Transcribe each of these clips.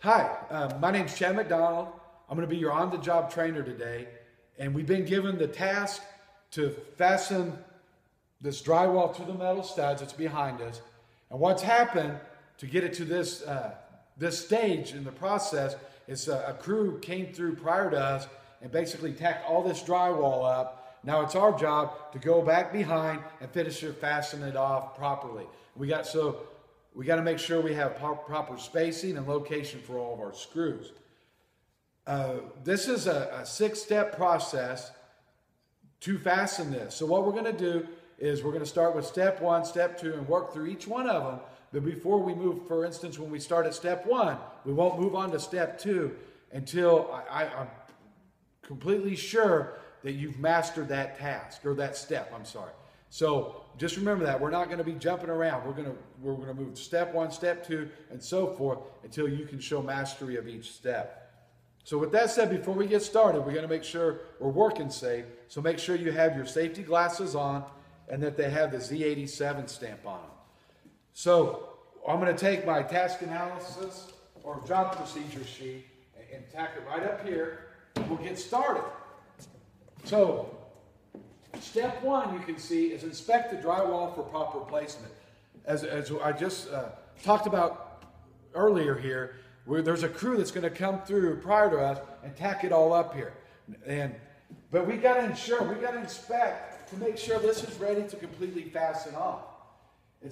Hi, my name's Chad McDonald. I'm going to be your on-the-job trainer today, and we've been given the task to fasten this drywall to the metal studs that's behind us. And what's happened to get it to this stage in the process is a crew came through prior to us and basically tacked all this drywall up. Now it's our job to go back behind and finish it, fasten it off properly. We got to make sure we have proper spacing and location for all of our screws. This is a 6-step process to fasten this. So what we're going to do is we're going to start with step 1, step 2, and work through each one of them. But before we move, for instance, when we start at step 1, we won't move on to step 2 until I'm completely sure that you've mastered that task, or that step, I'm sorry. So just remember that. We're not going to be jumping around. We're going to move step 1, step 2, and so forth until you can show mastery of each step. So with that said, before we get started, we're going to make sure we're working safe. So make sure you have your safety glasses on and that they have the Z87 stamp on them. So I'm going to take my task analysis or job procedure sheet and tack it right up here. We'll get started. So step 1, you can see, is inspect the drywall for proper placement. As I just talked about earlier here, where there's a crew that's going to come through prior to us and tack it all up here. But we got to inspect to make sure this is ready to completely fasten on. And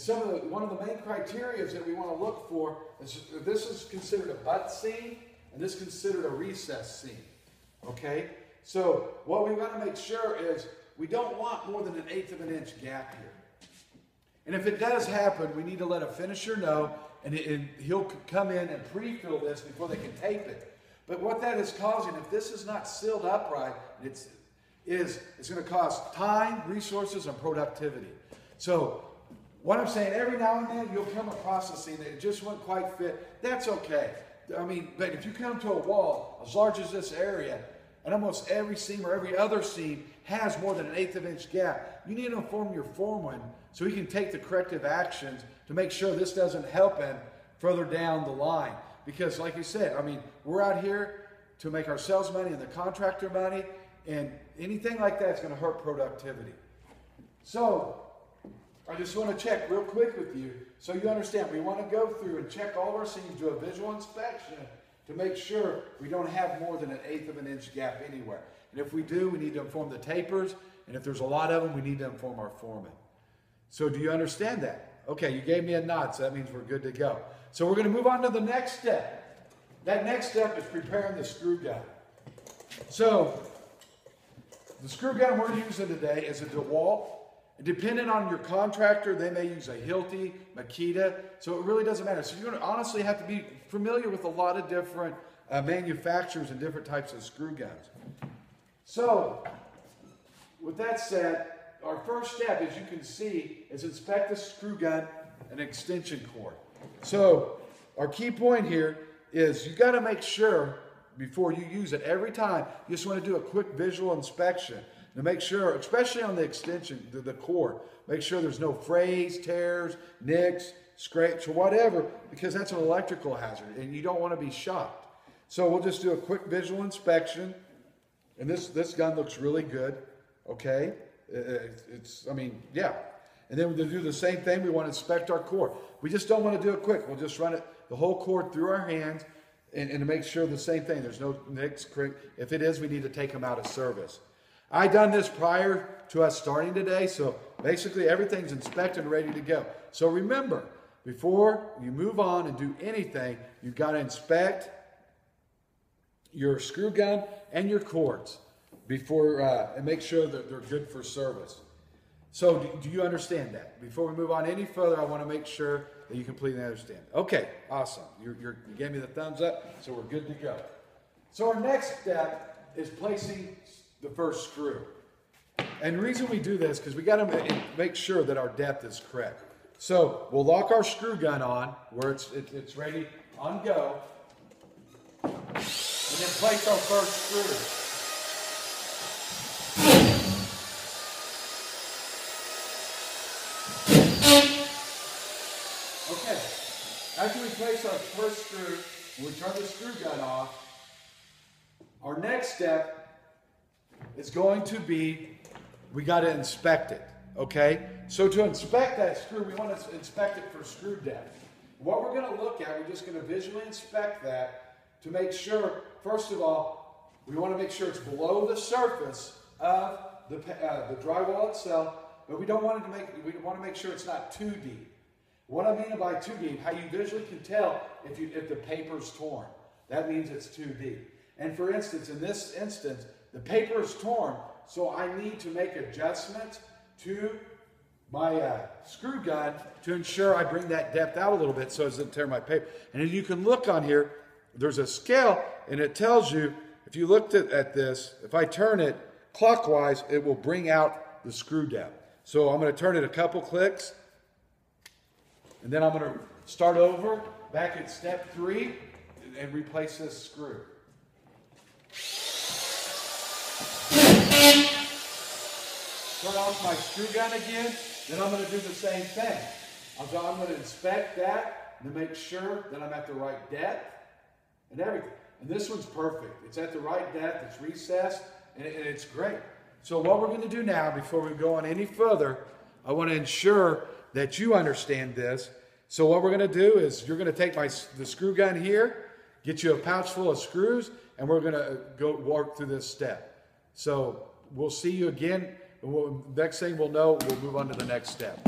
one of the main criteria that we want to look for is this is considered a butt seam and this is considered a recess seam. Okay? So what we've got to make sure is we don't want more than 1/8 of an inch gap here. And if it does happen, we need to let a finisher know, and he'll come in and pre-fill this before they can tape it. But what that is causing, if this is not sealed up right, it's going to cost time, resources, and productivity. So what I'm saying, every now and then you'll come across a seam that it just won't quite fit. That's okay. I mean, but if you come to a wall as large as this area, and almost every seam or every other seam has more than 1/8 of an inch gap, you need to inform your foreman so he can take the corrective actions to make sure this doesn't help him further down the line. Because like you said, I mean, we're out here to make ourselves money and the contractor money, and anything like that is going to hurt productivity. So I just want to check real quick with you so you understand. We want to go through and check all of our seams, do a visual inspection to make sure we don't have more than 1/8 of an inch gap anywhere. And if we do, we need to inform the tapers, and if there's a lot of them, we need to inform our foreman. So do you understand that? Okay, you gave me a nod, so that means we're good to go. So we're going to move on to the next step. That next step is preparing the screw gun. So the screw gun we're using today is a DeWalt. Depending on your contractor, they may use a Hilti, Makita, so it really doesn't matter. So you're going to honestly have to be familiar with a lot of different manufacturers and different types of screw guns. So with that said, our first step, as you can see, is inspect the screw gun and extension cord. So our key point here is you got to make sure before you use it, every time you just want to do a quick visual inspection to make sure, especially on the extension, the cord, make sure there's no frays, tears, nicks, scrapes, or whatever, because that's an electrical hazard and you don't want to be shocked. So we'll just do a quick visual inspection, and this gun looks really good. Okay. I mean, yeah. And then we'll do the same thing. We want to inspect our cord. We just don't want to do it quick. We'll just run the whole cord through our hands and to make sure the same thing. There's no nicks, crick. If it is, we need to take them out of service. I done this prior to us starting today, so basically everything's inspected and ready to go. So remember, before you move on and do anything, you've got to inspect your screw gun and your cords before and make sure that they're good for service. So do you understand that? Before we move on any further, I want to make sure that you completely understand. Okay, awesome. You gave me the thumbs up, so we're good to go. So our next step is placing the first screw. And the reason we do this, because we got to make sure that our depth is correct. So we'll lock our screw gun on where it's ready on go, and then place our first screw. Okay, after we place our first screw, we turn the screw gun off, our next step is going to be, we got to inspect it, okay? So to inspect that screw, we want to inspect it for screw depth. What we're going to look at, we're just going to visually inspect that to make sure, first of all, we want to make sure it's below the surface of the drywall itself, but we want to make sure it's not too deep. What I mean by too deep, how you visually can tell if the paper's torn. That means it's too deep. And for instance, in this instance, the paper is torn, so I need to make adjustments to my screw gun to ensure I bring that depth out a little bit so it doesn't tear my paper. And as you can look on here, there's a scale, and it tells you, if you looked at this, if I turn it clockwise, it will bring out the screw depth. So I'm going to turn it a couple clicks, and then I'm going to start over back at step 3 and replace this screw. Turn off my screw gun again, then I'm going to do the same thing. I'm going to inspect that to make sure that I'm at the right depth and everything. And this one's perfect. It's at the right depth, it's recessed, and it's great. So what we're going to do now, before we go on any further, I want to ensure that you understand this. So what we're going to do is you're going to take the screw gun here, get you a pouch full of screws, and we're going to go work through this step. So we'll see you again. Next thing we'll know, we'll move on to the next step.